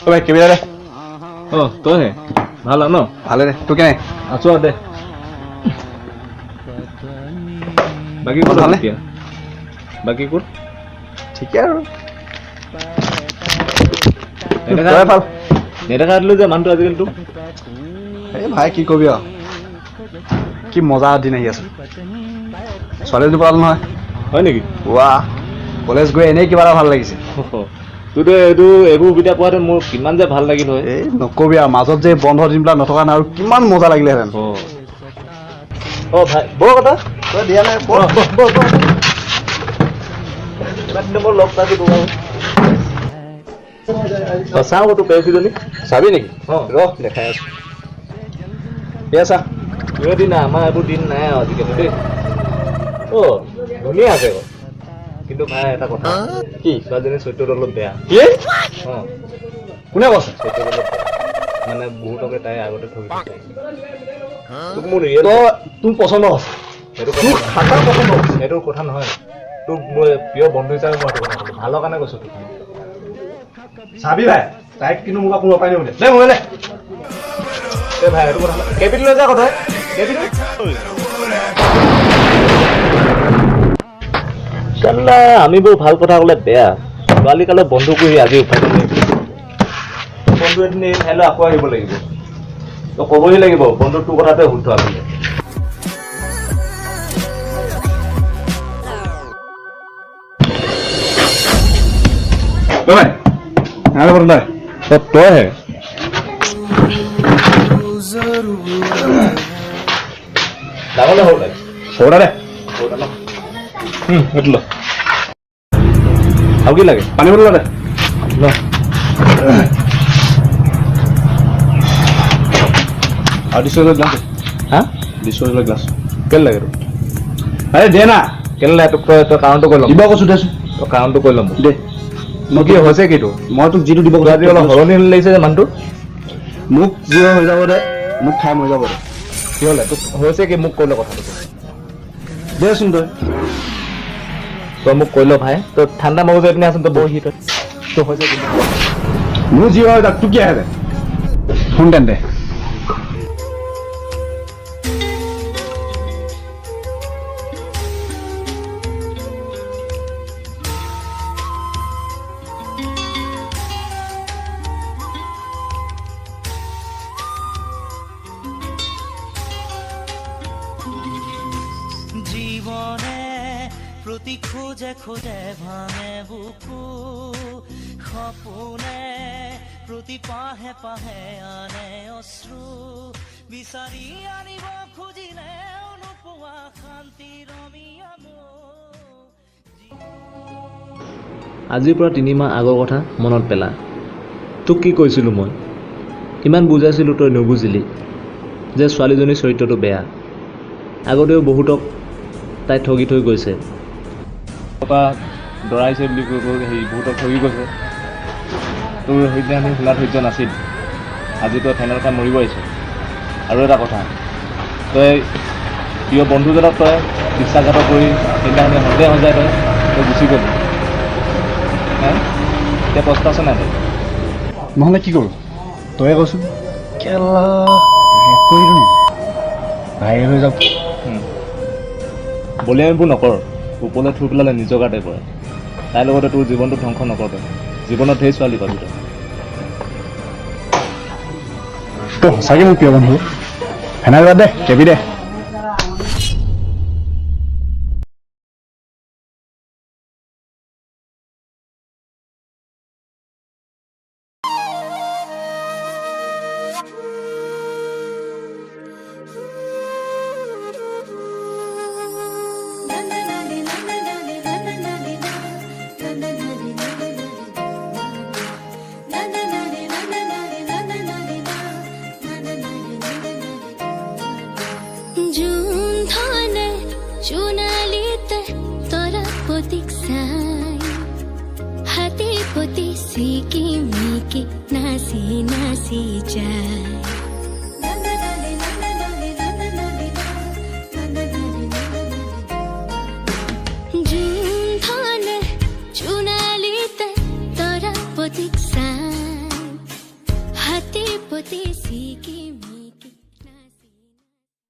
ভাই কেবিলা দে তই হে ভাল ন ভালে দে তোৰ কেনে আছো দে বাকী ক'ত ভালে? এতিয়া বাকী ক'ত ঠিকে আৰু তই ভাল নেদেখা দিলো যে মানুহটো আজিকালি তোক এই ভাই কি কবি আৰু কি মজা দিন আহি আছে ছোৱালীজনী পঢ়ালো নহয় হয় নেকি ৱাহ কলেজ গৈ এনেই কিবা এটা ভাল লাগিছে তোৰতো এইবোৰ সুবিধা পোৱাহেঁতেন মোৰ কিমান যে ভাল লাগিল হয় এই নকবি আৰু মাজত যে বন্ধ দিনবিলাক নথকা নাই আৰু কিমান মজা লাগিলেহেঁতেন ভাই বৰ কথা তই দিয়া নাই মই লগ পাইছো তোক চাওঁ তোৰ পেৰফিজনী চাবি নেকি অঁ ৰহ দেখাই আছো এয়া চা এইবোৰ দিন আমাৰ এইবোৰ দিন নাই আৰু আজিকালি দেই ধুনীয়া আছে আকৌ কিন্তু ভাই এটা কথা কি ছোৱালীজনীৰ চৰিত্ৰটো অলপ বেয়া কি অঁ কোনে কৈছে চৰিত্ৰটো অলপ বেয়া মানে বহুতকে তাই আগতে থৈ দিছে তোক মোৰ ৰিয়েল তই তোৰ পচন্দ আছে সেইটো তোৰ খাটাৰ পচন্দ আছে সেইটো কথা নহয় তোক মই প্ৰিয় বন্ধু হিচাপে মই সেইটো কথা ক'লো ভালৰ কাৰণে কৈছো তোক চাবি ভাই তাইক কিন্তু মোক কোনো অপায় নিব দে মোবাইল এই ভাই সেইটো কথা কেবিন লৈ যা কথা কেবিন চাল্লা আমিবোৰ ভাল কথা ক'লে বেয়া ছোৱালী কালে বন্ধু কৰি আজি উঠাই দিলে বন্ধু এদিন এই ঠাইলৈ আকৌ আহিব লাগিব তই ক'বহি লাগিব বন্ধু তোৰ কথাতে শুদ্ধ আছিলে তইহে ডাঙৰলে সৰু নাই সৌৰা দে সেইটো ল আৰু কি লাগে পানী বটল দে ল আৰু ডিছপ'জেল গ্লাছ হা ডিছপ'জেল গ্লাছ কেলে লাগে তোক আৰে দে না কেলে লাগে তোক তই কাৰণটো কৈ ল'ম দিব কৈছো দেচোন তই কাৰণটো কৈ ল'ম দে মোৰ কি হৈছে কি তোৰ মই তোক যিটো দিব আজি অলপ সলনি লাগিছে যে মানুহটো মোক যি হৈ যাব দে মোক খাই মৰি যাব দে কি হ'লে তোক হৈছে কি মোক কৈ ল কথাটো দেচোন তই মোক কৈ ল ভাই তই ঠাণ্ডা মগজু এপিনে আছোন তই বহি তই তোৰ হৈছে কি মোৰ যি হয় তাক তোক কি আহে দে ফোন তেন্তে জীবনে প্রতি খোঁজে খোঁজে ভাঙে বুকু সপোনে প্রতি পাহে পাহে আনে অশ্রু বিচাৰি আনিব খুজিলে নোপোৱা শান্তি ৰমিয়া আজিৰ পৰা 3 মাহ আগৰ কথা মনত পেলা তোক কি কৈছিলোঁ মই ইমান বুজাইছিলোঁ তই নুবুজিলি যে ছোৱালীজনীৰ চৰিত্ৰটো বেয়া আগতেও বহুতক তাই ঠগি থৈ গৈছে টকা দৰাইছে বুলি কৈ হেৰি বহুতক ঠগি গৈছে তোৰ সেইদিনাখনি শুনা ধৈৰ্য নাছিল আজি তই ফেনৰ খাই মৰিব আহিছ আৰু এটা কথা তই প্ৰিয় বন্ধুজনক তই বিশ্বাসঘাতক কৰি সেইদিনাখনি সন্দেহ হৈ যায় তই গুচি গ'লি হে এতিয়া পস্তাইছ নাই তই নহ'লে কি কৰোঁ তয়ে কৈছোঁ কেলা ৰেপ কৰি দিওঁ ভাইৰেল হৈ যাওক বলিয়ামীবোৰ নকৰ ওপৰলৈ থুই পেলালে নিজৰ গাতে পৰে তাইৰ লগতে তোৰ জীৱনটো ধ্বংস নকৰ তই জীৱনত ঢেৰ ছোৱালী পাবি তই তই সঁচাকৈ মোৰ প্ৰিয় বন্ধু ফেনাইল বাদ দে কেবি দে হাতে পতি সিকি মিকি নাচি নাচি যায় জুন ধানে চুনালিতে পতি ছিকিমি